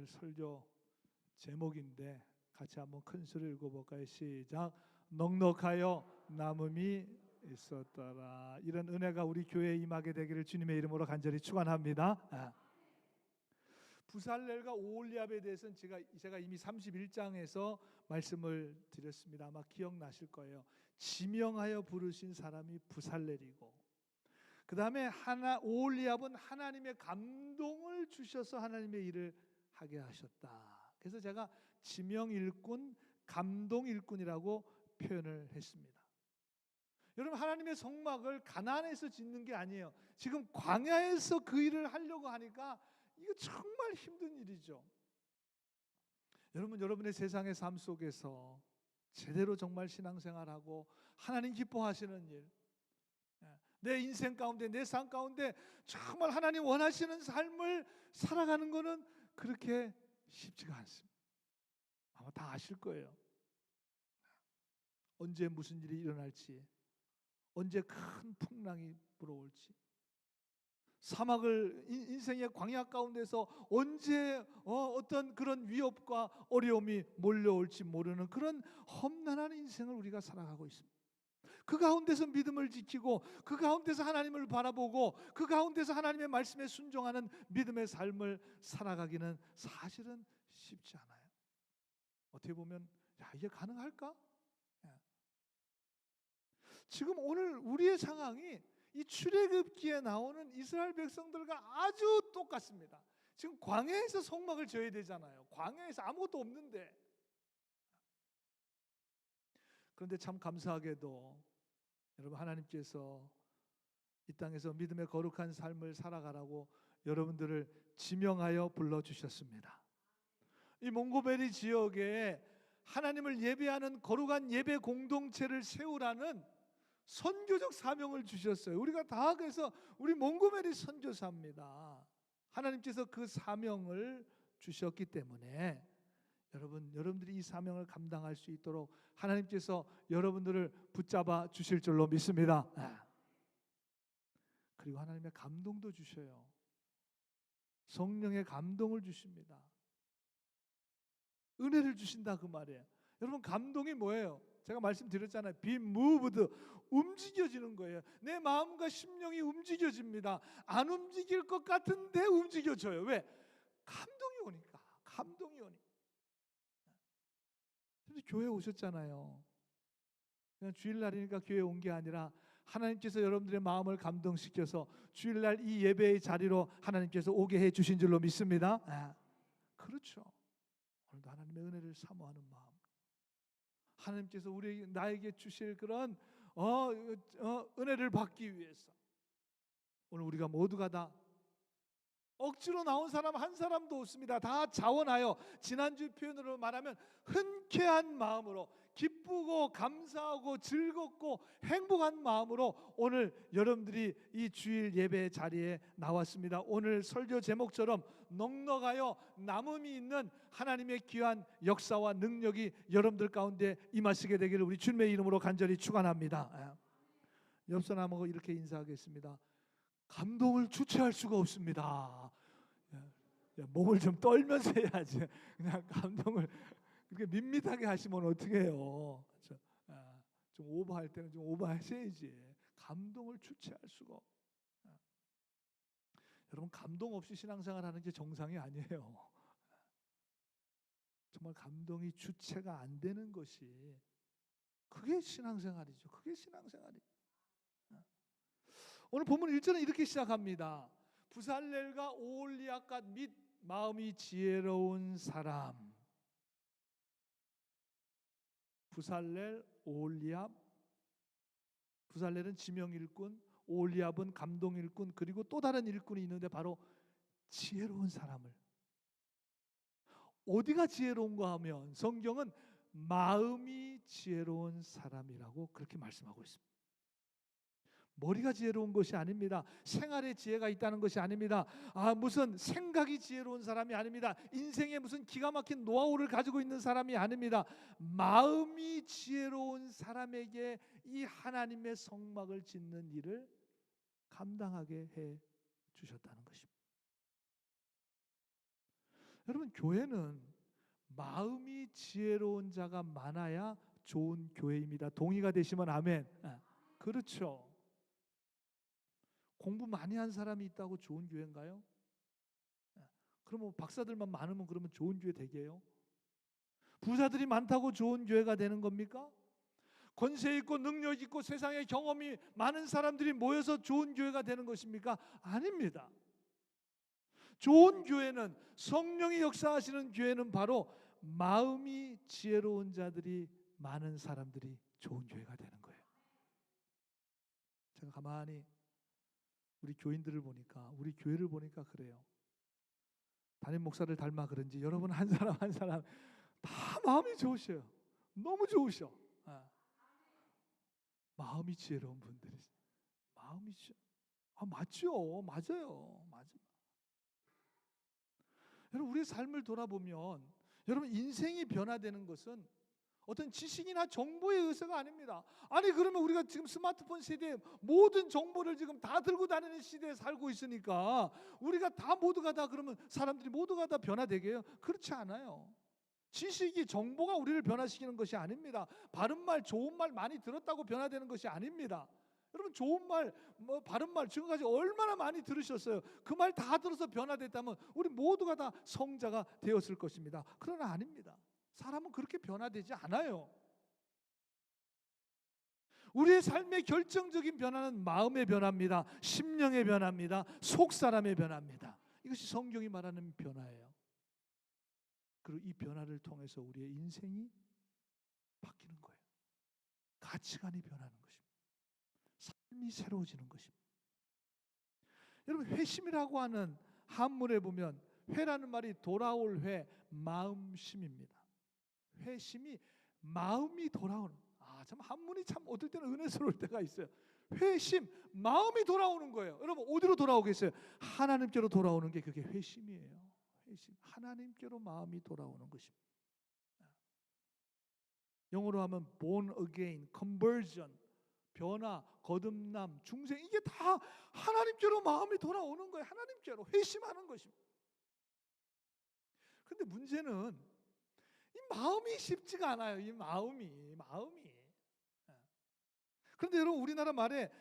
설교 제목인데 같이 한번 큰 소리 읽어볼까요? 시작. 넉넉하여 남음이 있었더라. 이런 은혜가 우리 교회에 임하게 되기를 주님의 이름으로 간절히 축원합니다. 부살렐과 오홀리압에 대해서는 제가 이미 31장에서 말씀을 드렸습니다. 아마 기억나실 거예요. 지명하여 부르신 사람이 부살렐이고, 그 다음에 오홀리압은 하나님의 감동을 주셔서 하나님의 일을 하게 하셨다. 그래서 제가 지명 일꾼, 감동 일꾼이라고 표현을 했습니다. 여러분, 하나님의 성막을 가나안에서 짓는 게 아니에요. 지금 광야에서 그 일을 하려고 하니까 이거 정말 힘든 일이죠. 여러분, 여러분의 세상의 삶 속에서 제대로 정말 신앙생활하고 하나님 기뻐하시는 일, 내 인생 가운데, 내 삶 가운데 정말 하나님 원하시는 삶을 살아가는 것은 그렇게 쉽지가 않습니다. 아마 다 아실 거예요. 언제 무슨 일이 일어날지, 언제 큰 풍랑이 불어올지, 사막을 인생의 광야 가운데서 언제 어떤 그런 위협과 어려움이 몰려올지 모르는 그런 험난한 인생을 우리가 살아가고 있습니다. 그 가운데서 믿음을 지키고, 그 가운데서 하나님을 바라보고, 그 가운데서 하나님의 말씀에 순종하는 믿음의 삶을 살아가기는 사실은 쉽지 않아요. 어떻게 보면 이게 가능할까? 지금 오늘 우리의 상황이 이 출애굽기에 나오는 이스라엘 백성들과 아주 똑같습니다. 지금 광야에서 성막을 져야 되잖아요. 광야에서 아무것도 없는데. 그런데 참 감사하게도 여러분, 하나님께서 이 땅에서 믿음의 거룩한 삶을 살아가라고 여러분들을 지명하여 불러주셨습니다. 이 몽고베리 지역에 하나님을 예배하는 거룩한 예배 공동체를 세우라는 선교적 사명을 주셨어요. 우리가 다 그래서 우리 몽고메리 선교사입니다. 하나님께서 그 사명을 주셨기 때문에 여러분들이 이 사명을 감당할 수 있도록 하나님께서 여러분들을 붙잡아 주실 줄로 믿습니다. 그리고 하나님의 감동도 주셔요. 성령의 감동을 주십니다. 은혜를 주신다, 그 말이에요. 여러분, 감동이 뭐예요? 제가 말씀드렸잖아요. Be moved, 움직여지는 거예요. 내 마음과 심령이 움직여집니다. 안 움직일 것 같은데 움직여져요. 왜? 감동이 오니까. 감동이 오니까. 교회 오셨잖아요. 그냥 주일날이니까 교회 온 게 아니라 하나님께서 여러분들의 마음을 감동시켜서 주일날 이 예배의 자리로 하나님께서 오게 해 주신 줄로 믿습니다. 그렇죠. 오늘도 하나님의 은혜를 사모하는 마음, 하나님께서 나에게 주실 그런 은혜를 받기 위해서 오늘 우리가 모두가 다 억지로 나온 사람 한 사람도 없습니다. 다 자원하여, 지난주 표현으로 말하면 흔쾌한 마음으로, 기쁘고 감사하고 즐겁고 행복한 마음으로 오늘 여러분들이 이 주일 예배 자리에 나왔습니다. 오늘 설교 제목처럼 넉넉하여 남음이 있는 하나님의 귀한 역사와 능력이 여러분들 가운데 임하시게 되기를 우리 주님의 이름으로 간절히 축원합니다. 옆 사람하고 이렇게 인사하겠습니다. 감동을 주체할 수가 없습니다. 몸을 좀 떨면서 해야지. 그냥 감동을 그렇게 밋밋하게 하시면 어떻게 해요? 좀 오버할 때는 좀 오버하셔야지. 감동을 주체할 수가 없어요. 여러분, 감동 없이 신앙생활하는 게 정상이 아니에요. 정말 감동이 주체가 안 되는 것이 그게 신앙생활이죠. 그게 신앙생활이죠. 오늘 본문 1절은 이렇게 시작합니다. 부살렐과 오홀리압과 및 마음이 지혜로운 사람. 부살렐, 오홀리압. 부살렐은 지명 일꾼, 오홀리압은 감동 일꾼, 그리고 또 다른 일꾼이 있는데 바로 지혜로운 사람을. 어디가 지혜로운가 하면 성경은 마음이 지혜로운 사람이라고 그렇게 말씀하고 있습니다. 머리가 지혜로운 것이 아닙니다. 생활에 지혜가 있다는 것이 아닙니다. 무슨 생각이 지혜로운 사람이 아닙니다. 인생에 무슨 기가 막힌 노하우를 가지고 있는 사람이 아닙니다. 마음이 지혜로운 사람에게 이 하나님의 성막을 짓는 일을 감당하게 해 주셨다는 것입니다. 여러분, 교회는 마음이 지혜로운 자가 많아야 좋은 교회입니다. 동의가 되시면 아멘. 그렇죠. 공부 많이 한 사람이 있다고 좋은 교회인가요? 그러면 박사들만 많으면 그러면 좋은 교회 되게요? 부자들이 많다고 좋은 교회가 되는 겁니까? 권세 있고 능력 있고 세상에 경험이 많은 사람들이 모여서 좋은 교회가 되는 것입니까? 아닙니다. 좋은 교회는, 성령이 역사하시는 교회는 바로 마음이 지혜로운 자들이 많은 사람들이 좋은 교회가 되는 거예요. 제가 가만히 우리 교인들을 보니까, 우리 교회를 보니까 그래요. 담임 목사를 닮아 그런지 여러분 한 사람 한 사람 다 마음이 좋으셔요. 너무 좋으셔. 마음이 지혜로운 분들이. 마음이 맞죠. 맞아요. 여러분, 우리의 삶을 돌아보면 여러분, 인생이 변화되는 것은 어떤 지식이나 정보의 의사가 아닙니다. 아니, 그러면 우리가 지금 스마트폰 시대에 모든 정보를 지금 다 들고 다니는 시대에 살고 있으니까 우리가 다 모두가 다 그러면 사람들이 모두가 다 변화되게요? 그렇지 않아요. 지식이, 정보가 우리를 변화시키는 것이 아닙니다. 바른 말, 좋은 말 많이 들었다고 변화되는 것이 아닙니다. 여러분, 좋은 말, 바른 말 지금까지 얼마나 많이 들으셨어요? 그 말 다 들어서 변화됐다면 우리 모두가 다 성자가 되었을 것입니다. 그러나 아닙니다. 사람은 그렇게 변화되지 않아요. 우리의 삶의 결정적인 변화는 마음의 변화입니다. 심령의 변화입니다. 속사람의 변화입니다. 이것이 성경이 말하는 변화예요. 그리고 이 변화를 통해서 우리의 인생이 바뀌는 거예요. 가치관이 변하는 것입니다. 삶이 새로워지는 것입니다. 여러분, 회심이라고 하는 한문에 보면 회라는 말이 돌아올 회, 마음심입니다. 회심이 마음이 돌아오는. 참 한문이 참 어떨 때는 은혜스러울 때가 있어요. 회심, 마음이 돌아오는 거예요. 여러분, 어디로 돌아오겠어요? 하나님께로 돌아오는 게 그게 회심이에요. 회심, 하나님께로 마음이 돌아오는 것입니다. 영어로 하면 born again, conversion, 변화, 거듭남, 중생, 이게 다 하나님께로 마음이 돌아오는 거예요. 하나님께로 회심하는 것입니다. 그런데 문제는 이 마음이 쉽지가 않아요. 이 마음이. 그런데 여러분, 우리나라 말에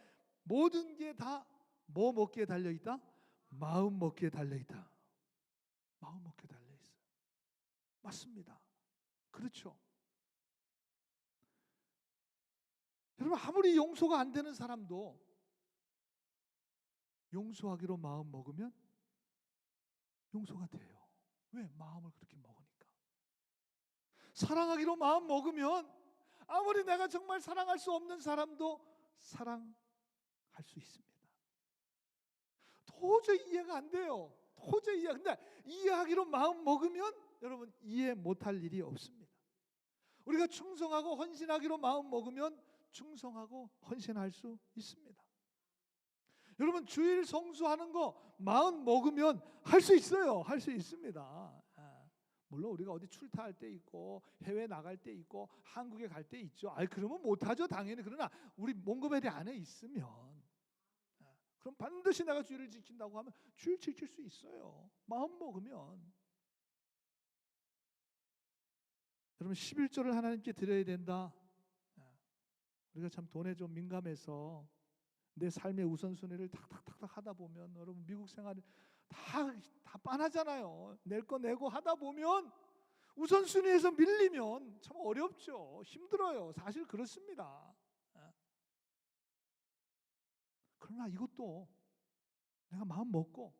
모든 게 다 뭐 먹기에 달려 있다? 마음 먹기에 달려 있다. 마음 먹기에 달려 있어요. 맞습니다. 그렇죠. 여러분, 아무리 용서가 안 되는 사람도 용서하기로 마음 먹으면 용서가 돼요. 왜? 마음을 그렇게 먹으니까. 사랑하기로 마음 먹으면 아무리 내가 정말 사랑할 수 없는 사람도 사랑할 수 있습니다. 도저히 이해가 안 돼요. 도저히 이해. 근데 이해하기로 마음 먹으면 여러분, 이해 못할 일이 없습니다. 우리가 충성하고 헌신하기로 마음 먹으면 충성하고 헌신할 수 있습니다. 여러분, 주일 성수하는 거 마음 먹으면 할 수 있어요. 할 수 있습니다. 물론 우리가 어디 출타할 때 있고 해외 나갈 때 있고 한국에 갈 때 있죠. 그러면 못하죠, 당연히. 그러나 우리 몽고메리 안에 있으면, 그럼 반드시 내가 주일을 지킨다고 하면 주일 지킬 수 있어요. 마음 먹으면. 여러분, 11조를 하나님께 드려야 된다. 우리가 참 돈에 좀 민감해서 내 삶의 우선순위를 탁탁탁탁 하다 보면, 여러분, 미국 생활 다 빤하잖아요. 낼 거 내고 하다 보면 우선순위에서 밀리면 참 어렵죠. 힘들어요. 사실 그렇습니다. 그러나 이것도 내가 마음 먹고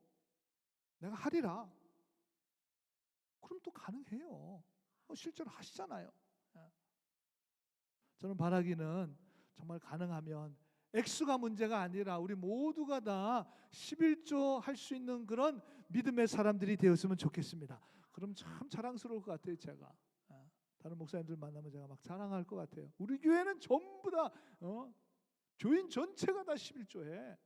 내가 하리라, 그럼 또 가능해요. 실제로 하시잖아요. 저는 바라기는 정말 가능하면 액수가 문제가 아니라 우리 모두가 다 11조 할 수 있는 그런 믿음의 사람들이 되었으면 좋겠습니다. 그럼 참 자랑스러울 것 같아요. 제가 다른 목사님들 만나면 제가 막 자랑할 것 같아요. 우리 교회는 전부 다 교인 전체가 다 11조해.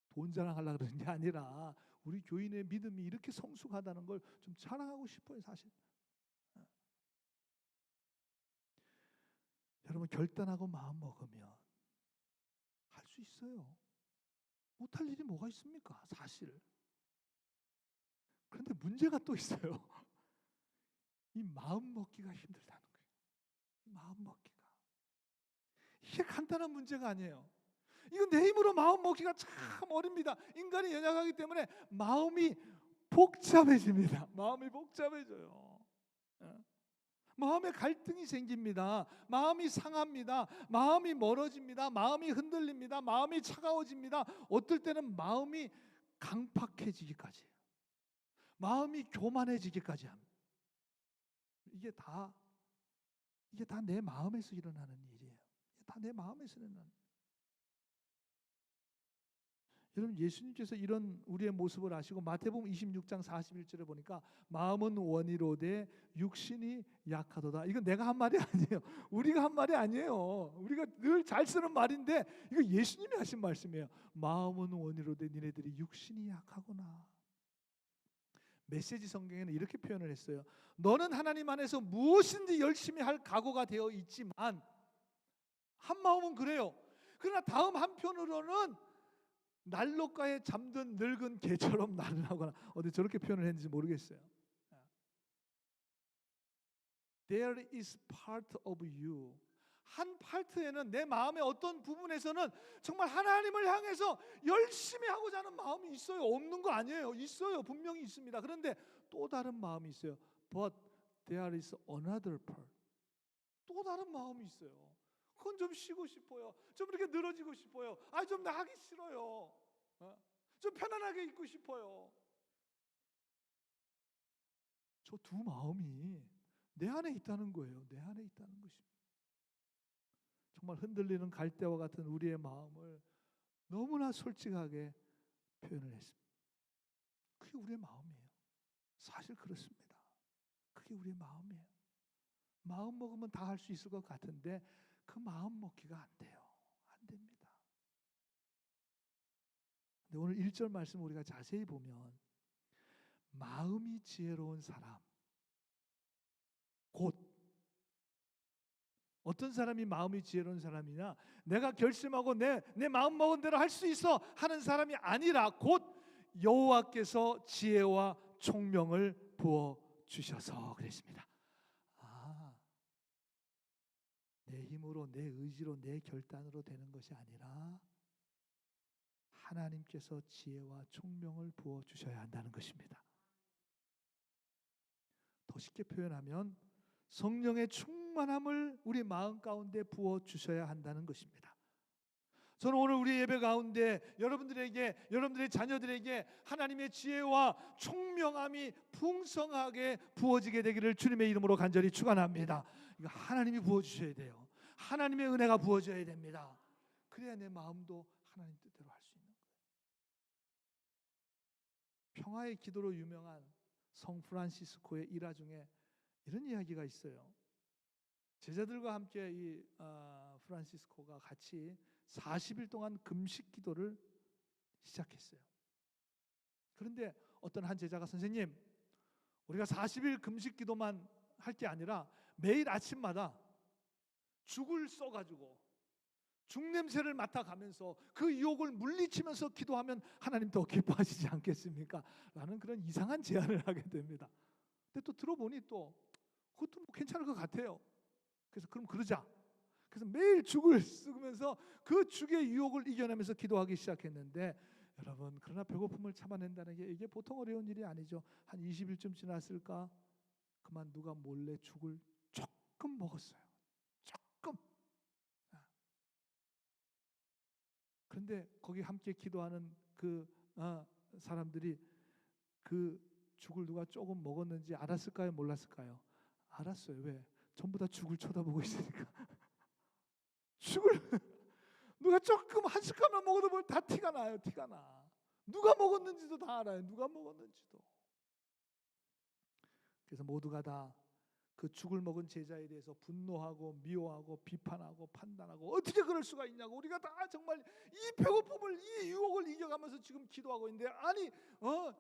돈 자랑하려고 그러는 게 아니라 우리 교인의 믿음이 이렇게 성숙하다는 걸 좀 자랑하고 싶어요, 사실. 여러분, 결단하고 마음 먹으면 할 수 있어요. 못할 일이 뭐가 있습니까? 사실. 그런데 문제가 또 있어요. 이 마음 먹기가 힘들다는 거예요. 이 마음 먹기가. 이게 간단한 문제가 아니에요. 이건 내 힘으로 마음 먹기가 참 어렵니다. 인간이 연약하기 때문에 마음이 복잡해집니다. 마음이 복잡해져요. 마음에 갈등이 생깁니다. 마음이 상합니다. 마음이 멀어집니다. 마음이 흔들립니다. 마음이 차가워집니다. 어떨 때는 마음이 강팍해지기까지 해요. 마음이 교만해지기까지 합니다. 이게 다 내 마음에서 일어나는 일이에요. 다 내 마음에서 일어나는. 여러분, 예수님께서 이런 우리의 모습을 아시고 마태복음 26장 41절에 보니까 마음은 원이로되 육신이 약하도다. 이건 내가 한 말이 아니에요. 우리가 한 말이 아니에요. 우리가 늘 잘 쓰는 말인데 이거 예수님이 하신 말씀이에요. 마음은 원이로되 니네들이 육신이 약하구나. 메시지 성경에는 이렇게 표현을 했어요. 너는 하나님 안에서 무엇인지 열심히 할 각오가 되어 있지만, 한 마음은 그래요. 그러나 다음 한편으로는 난로가에 잠든 늙은 개처럼 나른하거나, 어디 저렇게 표현을 했는지 모르겠어요. There is part of you. 한 파트에는, 내 마음의 어떤 부분에서는 정말 하나님을 향해서 열심히 하고자 하는 마음이 있어요. 없는 거 아니에요. 있어요. 분명히 있습니다. 그런데 또 다른 마음이 있어요. But there is another part. 또 다른 마음이 있어요. 그건 좀 쉬고 싶어요. 좀 이렇게 늘어지고 싶어요. 좀 나가기 싫어요. 좀 편안하게 있고 싶어요. 저 두 마음이 내 안에 있다는 거예요. 내 안에 있다는 것입니다. 정말 흔들리는 갈대와 같은 우리의 마음을 너무나 솔직하게 표현을 했습니다. 그게 우리의 마음이에요. 사실 그렇습니다. 그게 우리의 마음이에요. 마음 먹으면 다 할 수 있을 것 같은데 그 마음 먹기가 안 돼요. 안 됩니다. 근데 오늘 1절 말씀 우리가 자세히 보면 마음이 지혜로운 사람, 곧 어떤 사람이 마음이 지혜로운 사람이냐? 내가 결심하고 내 마음 먹은 대로 할 수 있어 하는 사람이 아니라 곧 여호와께서 지혜와 총명을 부어 주셔서 그랬습니다. 내 힘으로, 내 의지로, 내 결단으로 되는 것이 아니라 하나님께서 지혜와 총명을 부어 주셔야 한다는 것입니다. 더 쉽게 표현하면 성령의 충만함을 우리 마음 가운데 부어 주셔야 한다는 것입니다. 저는 오늘 우리 예배 가운데 여러분들에게, 여러분들의 자녀들에게 하나님의 지혜와 총명함이 풍성하게 부어지게 되기를 주님의 이름으로 간절히 축원합니다. 이거 하나님이 부어 주셔야 돼요. 하나님의 은혜가 부어져야 됩니다. 그래야 내 마음도 하나님 뜻대로 할 수 있는 거예요. 평화의 기도로 유명한 성 프란시스코의 일화 중에 이런 이야기가 있어요. 제자들과 함께 이 프란시스코가 같이 40일 동안 금식 기도를 시작했어요. 그런데 어떤 한 제자가, 선생님, 우리가 40일 금식 기도만 할 게 아니라 매일 아침마다 죽을 써가지고 죽 냄새를 맡아가면서 그 유혹을 물리치면서 기도하면 하나님 더 기뻐하시지 않겠습니까? 라는 그런 이상한 제안을 하게 됩니다. 근데 또 들어보니 또 그것도 뭐 괜찮을 것 같아요. 그래서 그럼 그러자. 그래서 매일 죽을 쓰면서 그 죽의 유혹을 이겨내면서 기도하기 시작했는데, 여러분, 그러나 배고픔을 참아낸다는 게 이게 보통 어려운 일이 아니죠. 한 20일쯤 지났을까? 그만 누가 몰래 죽을 조금 먹었어요. 조금. 그런데 거기 함께 기도하는 그 사람들이 그 죽을 누가 조금 먹었는지 알았을까요? 몰랐을까요? 알았어요. 왜? 전부 다 죽을 쳐다보고 있으니까. 죽을 누가 조금 한 숟갈만 먹어도 뭘 다 티가 나요. 티가 나. 누가 먹었는지도 다 알아요. 누가 먹었는지도. 그래서 모두가 다 그 죽을 먹은 제자에 대해서 분노하고 미워하고 비판하고 판단하고, 어떻게 그럴 수가 있냐고, 우리가 다 정말 이 배고픔을, 이 유혹을 이겨가면서 지금 기도하고 있는데 아니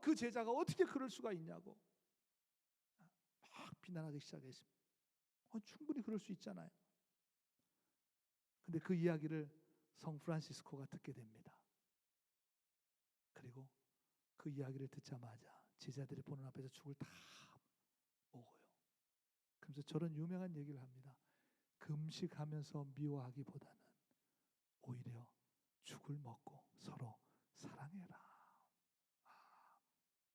그 제자가 어떻게 그럴 수가 있냐고 막 비난하기 시작했습니다. 충분히 그럴 수 있잖아요. 근데 그 이야기를 성 프란시스코가 듣게 됩니다. 그리고 그 이야기를 듣자마자 제자들이 보는 앞에서 죽을 다 먹어요. 그래서 저런 유명한 얘기를 합니다. 금식하면서 미워하기보다는 오히려 죽을 먹고 서로 사랑해라.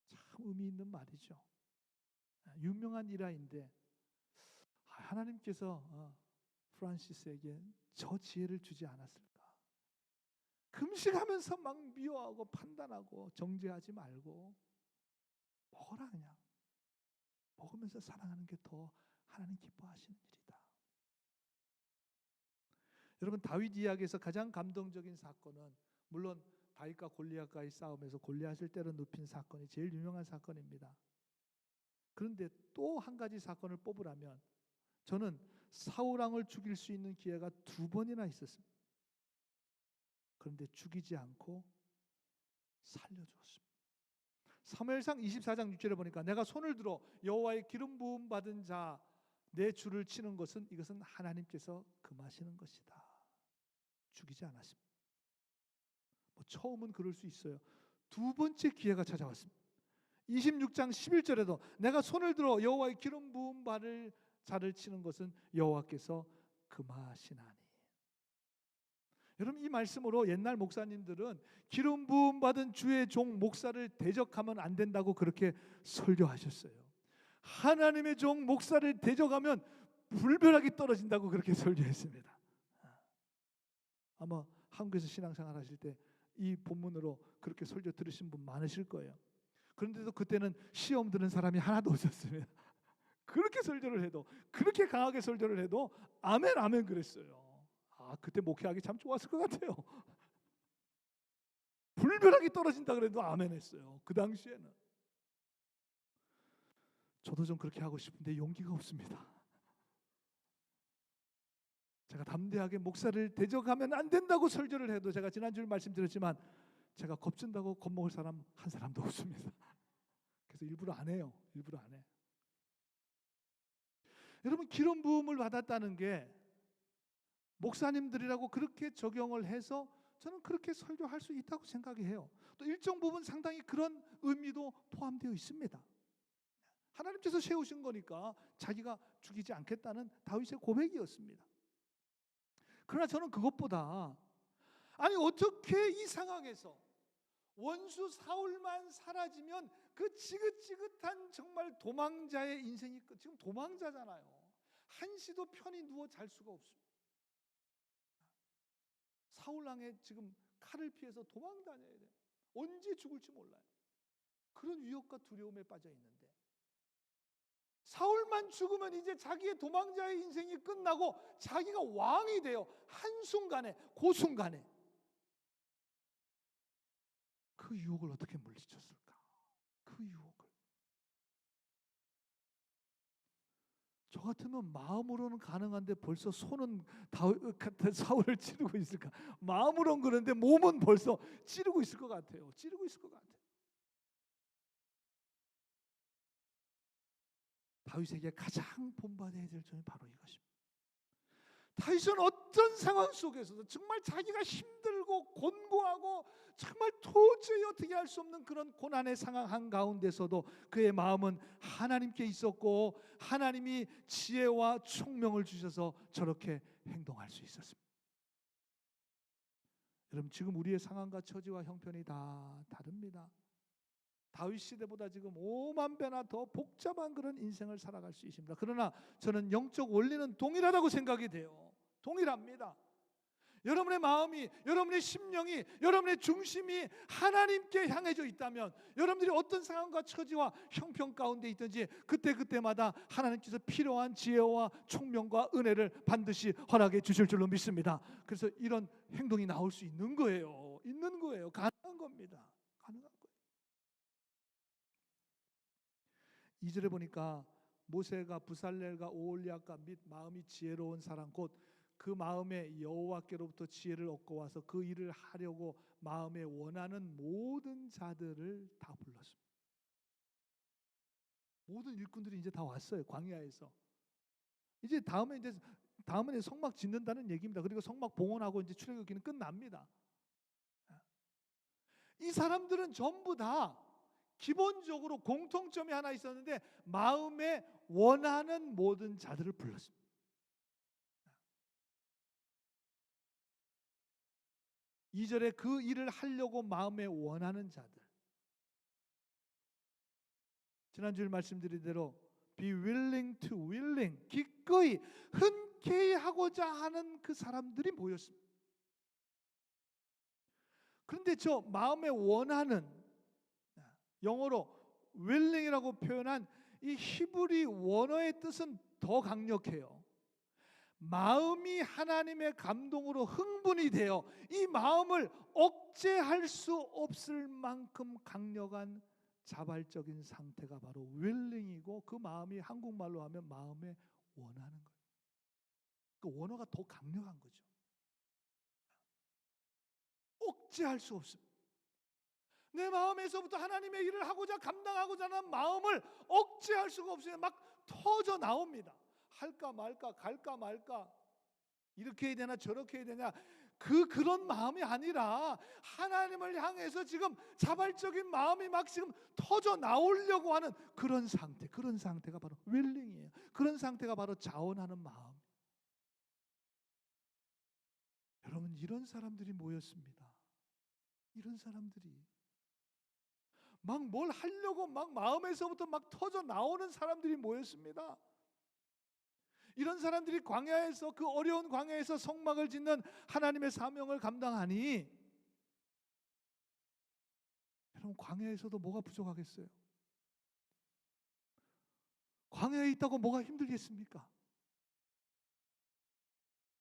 참 의미 있는 말이죠. 유명한 일화인데 하나님께서 프란시스에게 저 지혜를 주지 않았을까? 금식하면서 막 미워하고 판단하고 정죄하지 말고 먹어라. 그냥 먹으면서 사랑하는 게 더 하나님 기뻐하시는 일이다. 여러분, 다윗 이야기에서 가장 감동적인 사건은 물론 다윗과 골리앗과의 싸움에서 골리앗을 때려 눕힌 사건이 제일 유명한 사건입니다. 그런데 또 한 가지 사건을 뽑으라면 저는 사울 왕을 죽일 수 있는 기회가 2번이나 있었습니다. 그런데 죽이지 않고 살려주었습니다. 사무엘상 24장 6절에 보니까 내가 손을 들어 여호와의 기름 부음 받은 자 내 줄을 치는 것은 이것은 하나님께서 금하시는 것이다. 죽이지 않았습니다. 처음은 그럴 수 있어요. 2번째 기회가 찾아왔습니다. 26장 11절에도 내가 손을 들어 여호와의 기름 부음 받을 자를 치는 것은 여호와께서 금하시나니. 여러분, 이 말씀으로 옛날 목사님들은 기름 부음 받은 주의 종 목사를 대적하면 안 된다고 그렇게 설교하셨어요. 하나님의 종 목사를 대적하면 불벼락이 떨어진다고 그렇게 설교했습니다. 아마 한국에서 신앙생활 하실 때 이 본문으로 그렇게 설교 들으신 분 많으실 거예요. 그런데도 그때는 시험 드는 사람이 하나도 없었습니다. 그렇게 설교를 해도, 그렇게 강하게 설교를 해도 아멘 아멘 그랬어요. 그때 목회하기 참 좋았을 것 같아요. 불벼락이 떨어진다 그래도 아멘 했어요. 그 당시에는. 저도 좀 그렇게 하고 싶은데 용기가 없습니다. 제가 담대하게 목사를 대적하면 안 된다고 설교를 해도 제가 지난주에 말씀드렸지만 제가 겁준다고 겁먹을 사람 한 사람도 없습니다. 그래서 일부러 안 해요. 일부러 안 해. 여러분, 기름 부음을 받았다는 게 목사님들이라고 그렇게 적용을 해서 저는 그렇게 설교할 수 있다고 생각해요. 또 일정 부분 상당히 그런 의미도 포함되어 있습니다. 하나님께서 세우신 거니까 자기가 죽이지 않겠다는 다윗의 고백이었습니다. 그러나 저는 그것보다 어떻게 이 상황에서 원수 사울만 사라지면 그 지긋지긋한 정말 도망자의 인생이 지금 도망자잖아요. 한시도 편히 누워 잘 수가 없습니다. 사울왕의 지금 칼을 피해서 도망 다녀야 돼요. 언제 죽을지 몰라요. 그런 위협과 두려움에 빠져 있는데 사울만 죽으면 이제 자기의 도망자의 인생이 끝나고 자기가 왕이 돼요. 한순간에, 그 순간에 그 유혹을 어떻게 물리쳤을까? 그 유혹을. 저 같으면 마음으로는 가능한데 벌써 손은 사울을 찌르고 있을까? 마음으로는 그런데 몸은 벌써 찌르고 있을 것 같아요. 찌르고 있을 것 같아요. 다윗에게 가장 본받아야 될 점이 바로 이것입니다. 다윗은 어떤 상황 속에서도 정말 자기가 힘들고 곤고하고 정말 도저히 어떻게 할 수 없는 그런 고난의 상황 한가운데서도 그의 마음은 하나님께 있었고 하나님이 지혜와 총명을 주셔서 저렇게 행동할 수 있었습니다. 여러분, 지금 우리의 상황과 처지와 형편이 다 다릅니다. 다윗 시대보다 지금 5만 배나 더 복잡한 그런 인생을 살아갈 수 있습니다. 그러나 저는 영적 원리는 동일하다고 생각이 돼요. 동일합니다. 여러분의 마음이, 여러분의 심령이, 여러분의 중심이 하나님께 향해져 있다면 여러분들이 어떤 상황과 처지와 형편 가운데 있든지 그때마다 하나님께서 필요한 지혜와 총명과 은혜를 반드시 허락해 주실 줄로 믿습니다. 그래서 이런 행동이 나올 수 있는 거예요. 있는 거예요. 가능한 겁니다. 가능한 거예요. 2절에 보니까 모세가 부살렐과 오홀리압과 및 마음이 지혜로운 사람 곧 그 마음에 여호와께로부터 지혜를 얻고 와서 그 일을 하려고 마음에 원하는 모든 자들을 다 불렀습니다. 모든 일꾼들이 이제 다 왔어요. 광야에서. 이제 다음에 성막 짓는다는 얘기입니다. 그리고 성막 봉헌하고 이제 출애굽기는 끝납니다. 이 사람들은 전부 다 기본적으로 공통점이 하나 있었는데 마음에 원하는 모든 자들을 불렀습니다. 2절에 그 일을 하려고 마음에 원하는 자들. 지난주에 말씀드린 대로 be willing to willing, 기꺼이 흔쾌히 하고자 하는 그 사람들이 모였습니다. 그런데 저 마음에 원하는, 영어로 willing이라고 표현한 이 히브리 원어의 뜻은 더 강력해요. 마음이 하나님의 감동으로 흥분이 되어 이 마음을 억제할 수 없을 만큼 강력한 자발적인 상태가 바로 willing이고, 그 마음이 한국말로 하면 마음에 원하는 거예요. 그 원어가 더 강력한 거죠. 억제할 수 없습니다. 내 마음에서부터 하나님의 일을 하고자 감당하고자 하는 마음을 억제할 수가 없어요. 막 터져 나옵니다. 할까 말까, 갈까 말까, 이렇게 해야 되나 저렇게 해야 되냐, 그런 마음이 아니라 하나님을 향해서 지금 자발적인 마음이 막 지금 터져 나오려고 하는 그런 상태, 그런 상태가 바로 willing이에요. 그런 상태가 바로 자원하는 마음. 여러분, 이런 사람들이 모였습니다. 이런 사람들이 막 뭘 하려고 막 마음에서부터 막 터져 나오는 사람들이 모였습니다. 이런 사람들이 광야에서, 그 어려운 광야에서 성막을 짓는 하나님의 사명을 감당하니, 여러분, 광야에서도 뭐가 부족하겠어요? 광야에 있다고 뭐가 힘들겠습니까?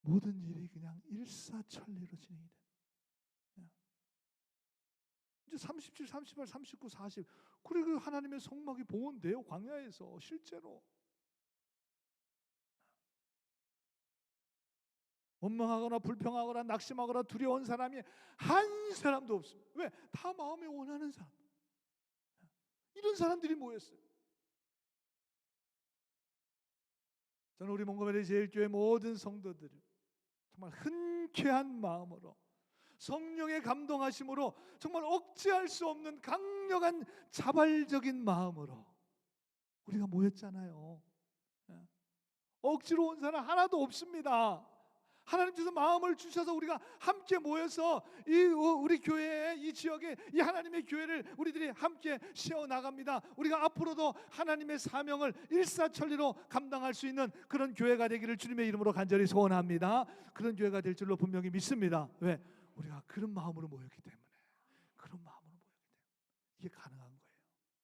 모든 일이 그냥 일사천리로 진행이 됩니다. 이제 37, 38, 39, 40, 그리고 하나님의 성막이 봉헌돼요. 광야에서 실제로. 원망하거나 불평하거나 낙심하거나 두려운 사람이 한 사람도 없습니다. 왜? 다 마음에 원하는 사람. 이런 사람들이 모였어요. 저는 우리 몽고메리 제일교회 모든 성도들을 정말 흔쾌한 마음으로, 성령의 감동하심으로, 정말 억제할 수 없는 강력한 자발적인 마음으로 우리가 모였잖아요. 억지로 온 사람 하나도 없습니다. 하나님께서 마음을 주셔서 우리가 함께 모여서 우리 교회에, 이 지역에 이 하나님의 교회를 우리들이 함께 세워나갑니다. 우리가 앞으로도 하나님의 사명을 일사천리로 감당할 수 있는 그런 교회가 되기를 주님의 이름으로 간절히 소원합니다. 그런 교회가 될 줄로 분명히 믿습니다. 왜? 우리가 그런 마음으로 모였기 때문에. 그런 마음으로 모였기 때문에 이게 가능한 거예요.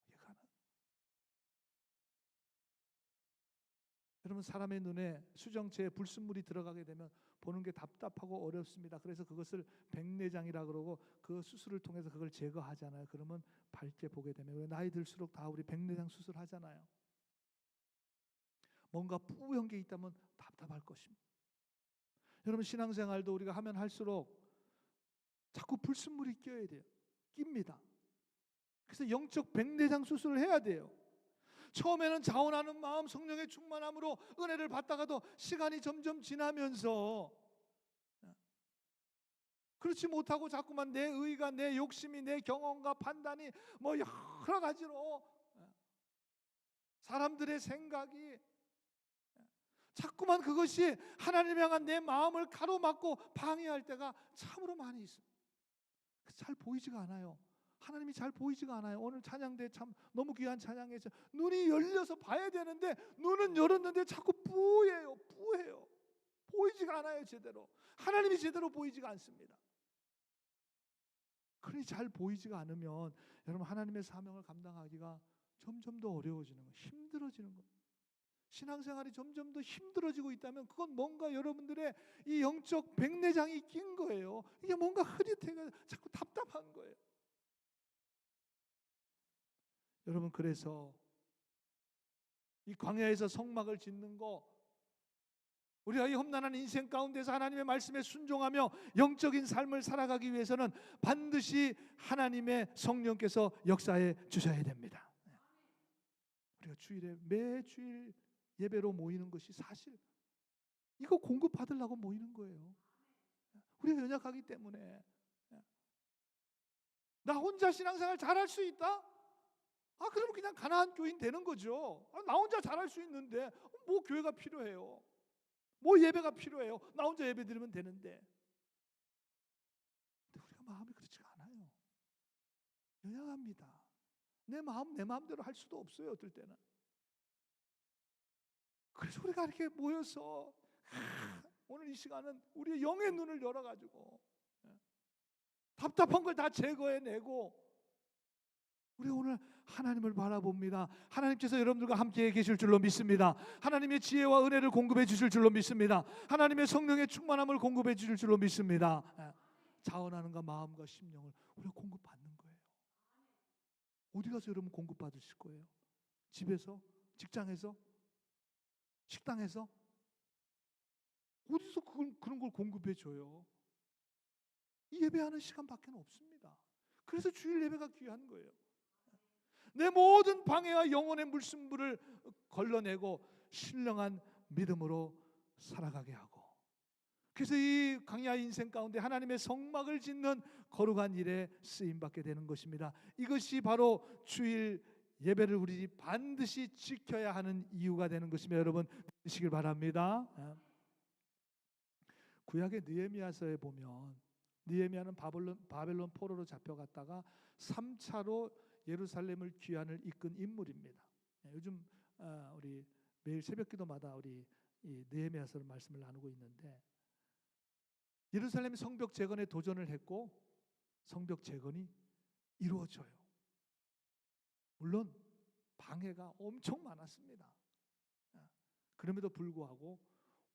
이게 가능한. 여러분, 사람의 눈에 수정체에 불순물이 들어가게 되면 보는 게 답답하고 어렵습니다. 그래서 그것을 백내장이라 그러고 그 수술을 통해서 그걸 제거하잖아요. 그러면 밝게 보게 되면, 나이 들수록 다 우리 백내장 수술하잖아요. 뭔가 뿌연 게 있다면 답답할 것입니다. 여러분, 신앙생활도 우리가 하면 할수록 자꾸 불순물이 껴야 돼요. 낍니다. 그래서 영적 백내장 수술을 해야 돼요. 처음에는 자원하는 마음, 성령의 충만함으로 은혜를 받다가도 시간이 점점 지나면서 그렇지 못하고 자꾸만 내 의가, 내 욕심이, 내 경험과 판단이 뭐 여러 가지로, 사람들의 생각이 자꾸만 그것이 하나님 향한 내 마음을 가로막고 방해할 때가 참으로 많이 있습니다. 잘 보이지가 않아요. 하나님이 잘 보이지가 않아요. 오늘 찬양대 참 너무 귀한 찬양에서 눈이 열려서 봐야 되는데 눈은 열었는데 자꾸 뿌예요. 보이지가 않아요. 제대로. 하나님이 제대로 보이지가 않습니다. 그러니 잘 보이지가 않으면 여러분, 하나님의 사명을 감당하기가 점점 더 어려워지는 거예요. 힘들어지는 거예요. 신앙생활이 점점 더 힘들어지고 있다면 그건 뭔가 여러분들의 이 영적 백내장이 낀 거예요. 이게 뭔가 흐릿해가 자꾸 답답한 거예요. 여러분, 그래서 이 광야에서 성막을 짓는 거, 우리가 이 험난한 인생 가운데서 하나님의 말씀에 순종하며 영적인 삶을 살아가기 위해서는 반드시 하나님의 성령께서 역사해 주셔야 됩니다. 우리가 주일에 매주일 예배로 모이는 것이 사실 이거 공급받으려고 모이는 거예요. 우리가 연약하기 때문에. 나 혼자 신앙생활 잘할 수 있다? 그러면 그냥 가난한 교인 되는 거죠. 나 혼자 잘할 수 있는데 뭐 교회가 필요해요? 뭐 예배가 필요해요? 나 혼자 예배 드리면 되는데. 근데 우리가 마음이 그렇지가 않아요. 연약합니다. 내 마음대로 할 수도 없어요, 어떨 때는. 그래서 우리가 이렇게 모여서 오늘 이 시간은 우리의 영의 눈을 열어가지고 답답한 걸 다 제거해내고 우리 오늘 하나님을 바라봅니다. 하나님께서 여러분들과 함께 계실 줄로 믿습니다. 하나님의 지혜와 은혜를 공급해 주실 줄로 믿습니다. 하나님의 성령의 충만함을 공급해 주실 줄로 믿습니다. 자원하는가 마음과 심령을 우리가 공급받는 거예요. 어디 가서 여러분 공급받으실 거예요? 집에서? 직장에서? 식당에서? 어디서 그런 걸 공급해 줘요? 이 예배하는 시간밖에 없습니다. 그래서 주일 예배가 귀한 거예요. 내 모든 방해와 영혼의 물순물을 걸러내고 신령한 믿음으로 살아가게 하고, 그래서 이 광야 인생 가운데 하나님의 성막을 짓는 거룩한 일에 쓰임받게 되는 것입니다. 이것이 바로 주일 예배를 우리 반드시 지켜야 하는 이유가 되는 것이며 여러분 믿으시길 바랍니다. 구약의 느헤미야서에 보면 느헤미야는 바벨론 포로로 잡혀갔다가 3차로 예루살렘을 귀환을 이끈 인물입니다. 요즘 우리 매일 새벽기도마다 우리 이 느헤미야서 말씀을 나누고 있는데, 예루살렘 성벽 재건에 도전을 했고 성벽 재건이 이루어져요. 물론 방해가 엄청 많았습니다. 그럼에도 불구하고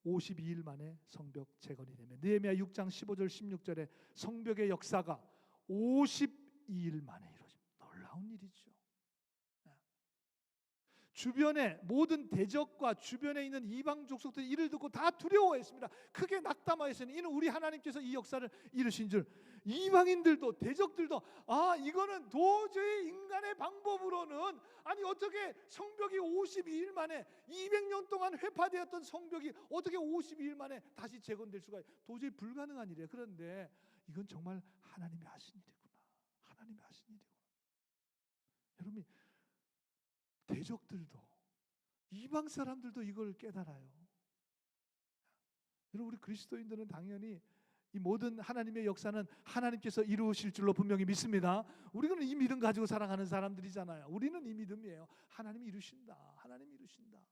52일 만에 성벽 재건이 되면, 느헤미야 6장 15절 16절에 성벽의 역사가 52일 만에 이루어집니다. 놀라운 일이죠. 주변의 모든 대적과 주변에 있는 이방 족속들이 이를 듣고 다 두려워했습니다. 크게 낙담하였으니 이는 우리 하나님께서 이 역사를 이루신 줄. 이방인들도 대적들도 이거는 도저히 인간의 방법으로는, 아니 어떻게 성벽이 52일 만에 200년 동안 회파되었던 성벽이 어떻게 52일 만에 다시 재건될 수가, 도저히 불가능한 일이에요. 그런데 이건 정말 하나님이 하신 일이구나. 하나님이 하신 일이구나. 여러분, 대적들도 이방 사람들도 이걸 깨달아요. 여러분, 우리 그리스도인들은 당연히 이 모든 하나님의 역사는 하나님께서 이루실 줄로 분명히 믿습니다. 우리는 이 믿음 가지고 살아가는 사람들이잖아요. 우리는 이 믿음이에요. 하나님이 이루신다. 하나님이 이루신다.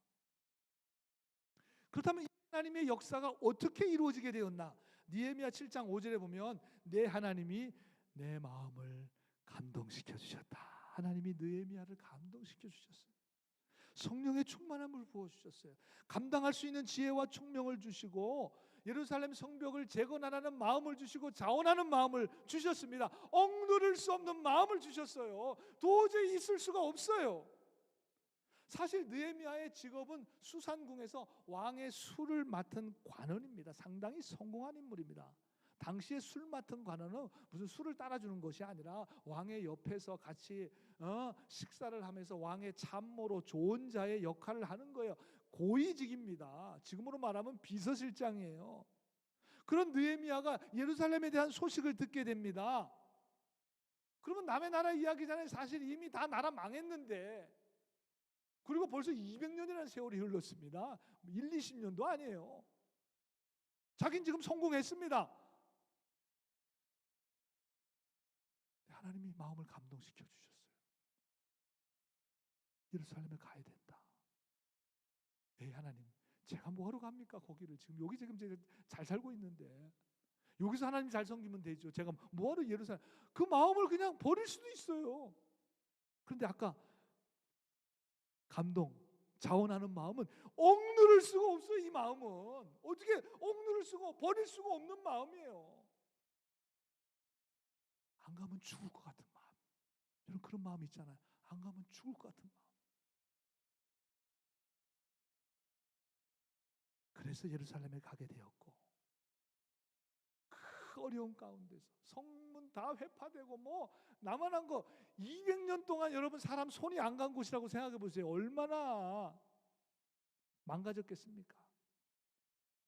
그렇다면 이 하나님의 역사가 어떻게 이루어지게 되었나? 느헤미야 7장 5절에 보면 내 하나님이 내 마음을 감동시켜 주셨다. 하나님이 느헤미야를 감동시켜 주셨어요. 성령의 충만함을 부어주셨어요. 감당할 수 있는 지혜와 총명을 주시고 예루살렘 성벽을 재건하라는 마음을 주시고 자원하는 마음을 주셨습니다. 억누를 수 없는 마음을 주셨어요. 도저히 있을 수가 없어요. 사실 느헤미야의 직업은 수산궁에서 왕의 술을 맡은 관원입니다. 상당히 성공한 인물입니다. 당시에 술 맡은 관원은 무슨 술을 따라주는 것이 아니라 왕의 옆에서 같이 식사를 하면서 왕의 참모로 좋은 자의 역할을 하는 거예요. 고위직입니다. 지금으로 말하면 비서실장이에요. 그런 느헤미야가 예루살렘에 대한 소식을 듣게 됩니다. 그러면 남의 나라 이야기잖아요. 사실 이미 다 나라 망했는데, 그리고 벌써 200년이라는 세월이 흘렀습니다. 1, 20년도 아니에요. 자기는 지금 성공했습니다. 하나님이 마음을 감동시켜 주셨어요. 예루살렘에 가야 된다. 하나님, 제가 뭐하러 갑니까? 거기를 지금 여기 지금 제가 잘 살고 있는데 여기서 하나님 잘 섬기면 되죠. 제가 뭐하러 예루살렘? 그 마음을 그냥 버릴 수도 있어요. 그런데 아까 감동, 자원하는 마음은 억누를 수가 없어요. 이 마음은 어떻게 억누를 수가, 버릴 수가 없는 마음이에요. 안 가면 죽을 것 같은 마음. 여러분, 그런 마음 있잖아요. 안 가면 죽을 것 같은 마음. 그래서 예루살렘에 가게 되었고, 그 어려운 가운데서 성문 다 회파되고 뭐 남아난 거 200년 동안 여러분 사람 손이 안 간 곳이라고 생각해 보세요. 얼마나 망가졌겠습니까?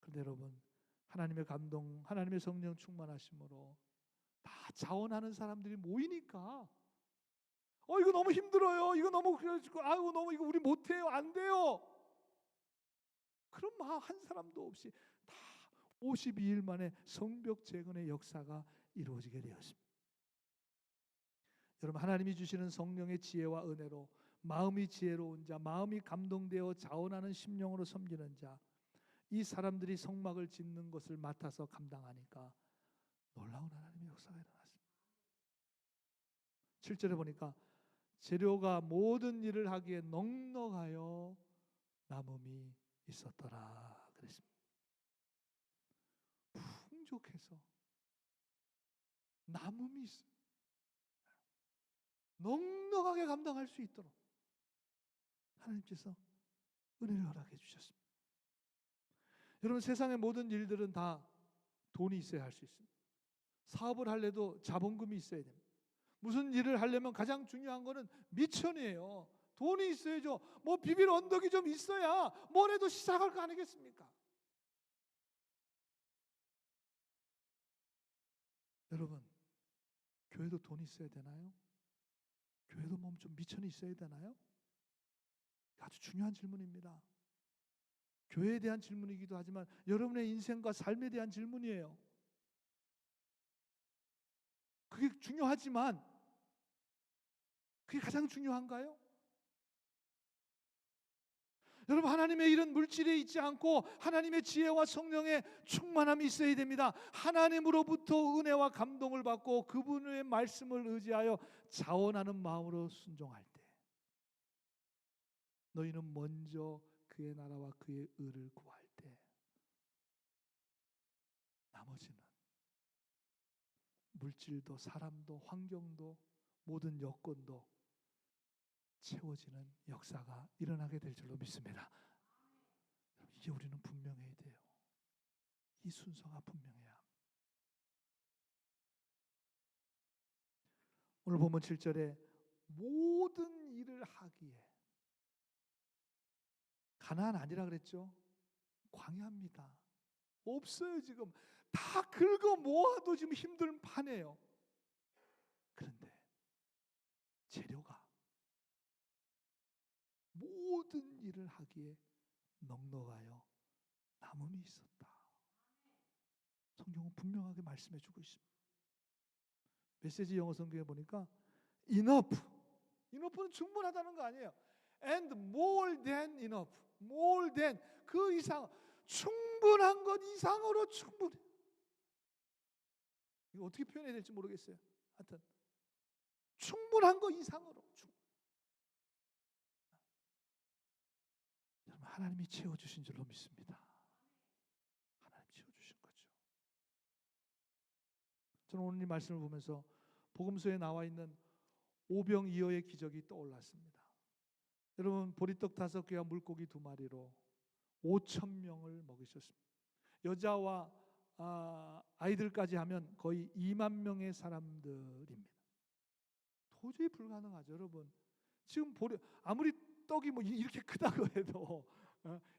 그런데 여러분, 하나님의 감동, 하나님의 성령 충만하심으로 다 자원하는 사람들이 모이니까 이거 너무 힘들어요. 이거 너무 그래가지고 아이고 너무 이거 우리 못해요. 안 돼요. 그런 마음 한 사람도 없이 다 52일 만에 성벽 재건의 역사가 이루어지게 되었습니다. 여러분, 하나님이 주시는 성령의 지혜와 은혜로 마음이 지혜로운 자, 마음이 감동되어 자원하는 심령으로 섬기는 자, 이 사람들이 성막을 짓는 것을 맡아서 감당하니까 놀라운 하나님의 역사가 일어났습니다. 7절에 보니까 재료가 모든 일을 하기에 넉넉하여 남음이 있었더라 그랬습니다. 풍족해서 남음이 있어요. 넉넉하게 감당할 수 있도록 하나님께서 은혜를 허락해 주셨습니다. 여러분, 세상의 모든 일들은 다 돈이 있어야 할 수 있습니다. 사업을 하려도 자본금이 있어야 됩니다. 무슨 일을 하려면 가장 중요한 거는 미천이에요. 돈이 있어야죠. 뭐 비빌 언덕이 좀 있어야 뭘 해도 시작할 거 아니겠습니까? 여러분, 교회도 돈이 있어야 되나요? 교회도 뭐 좀 미천이 있어야 되나요? 아주 중요한 질문입니다. 교회에 대한 질문이기도 하지만 여러분의 인생과 삶에 대한 질문이에요. 그게 중요하지만 그게 가장 중요한가요? 여러분, 하나님의 일은 물질에 있지 않고 하나님의 지혜와 성령의 충만함이 있어야 됩니다. 하나님으로부터 은혜와 감동을 받고 그분의 말씀을 의지하여 자원하는 마음으로 순종할 때 너희는 먼저 그의 나라와 그의 의를 구할 때 나머지는 물질도 사람도 환경도 모든 여건도 채워지는 역사가 일어나게 될 줄로 믿습니다. 이제 우리는 분명해야 돼요. 이 순서가 분명해야. 오늘 본문 7절에 모든 일을 하기에, 가나안 아니라 그랬죠? 광야입니다. 없어요. 지금 다 긁어 모아도 지금 힘든 판이에요. 그런데 재료가 모든 일을 하기에 넉넉하여 남음이 있었다. 성경은 분명하게 말씀해 주고 있습니다. 메시지 영어 성경에 보니까 enough는 충분하다는 거 아니에요. and more than enough, more than 그 이상, 충분한 것 이상으로 충분해. 이거 어떻게 표현해야 될지 모르겠어요. 하여튼 충분한 것 이상으로 여러분, 하나님이 채워주신 줄로 믿습니다. 하나님 채워주신 거죠. 저는 오늘 이 말씀을 보면서 복음서에 나와 있는 오병이어의 기적이 떠올랐습니다. 여러분, 보리떡 5개와 물고기 2마리로 5,000명을 먹이셨습니다. 여자와 아이들까지 하면 거의 2만 명의 사람들입니다. 도저히 불가능하죠, 여러분. 지금 아무리 떡이 뭐 이렇게 크다고 해도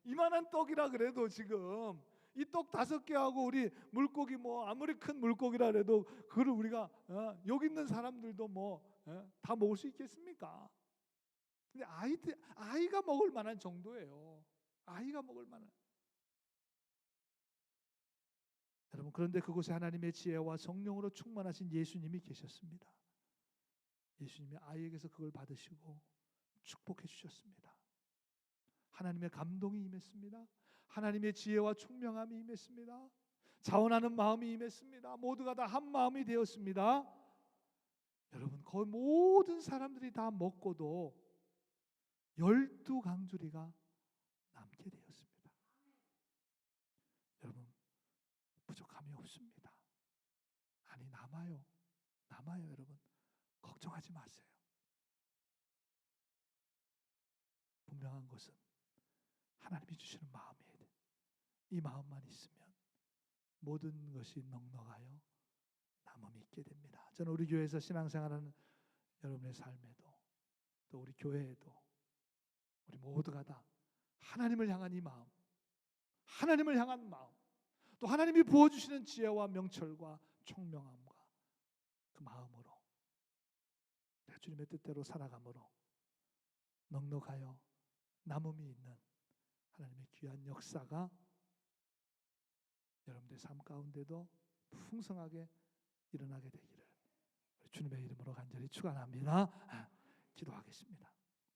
이만한 떡이라 그래도 지금 이 떡 5개하고 우리 물고기 뭐 아무리 큰 물고기라 그래도 그걸 우리가 여기 있는 사람들도 뭐 다 먹을 수 있겠습니까? 근데 아이가 먹을 만한 정도예요. 아이가 먹을 만한. 여러분, 그런데 그곳에 하나님의 지혜와 성령으로 충만하신 예수님이 계셨습니다. 예수님이 아이에게서 그걸 받으시고 축복해 주셨습니다. 하나님의 감동이 임했습니다. 하나님의 지혜와 총명함이 임했습니다. 자원하는 마음이 임했습니다. 모두가 다 한 마음이 되었습니다. 여러분, 거의 모든 사람들이 다 먹고도 12강주리가 남게 되었습니다. 여러분, 부족함이 없습니다. 아니, 남아요. 여러분. 걱정하지 마세요. 분명한 것은 하나님이 주시는 마음이에요. 이 마음만 있으면 모든 것이 넉넉하여 남음이 있게 됩니다. 저는 우리 교회에서 신앙생활하는 여러분의 삶에도 또 우리 교회에도 우리 모두가 다 하나님을 향한 이 마음, 하나님을 향한 마음, 또 하나님이 부어주시는 지혜와 명철과 총명함과 그 마음으로 주님의 뜻대로 살아감으로 넉넉하여 남음이 있는 하나님의 귀한 역사가 여러분들의 삶 가운데도 풍성하게 일어나게 되기를 주님의 이름으로 간절히 축원합니다. 기도하겠습니다.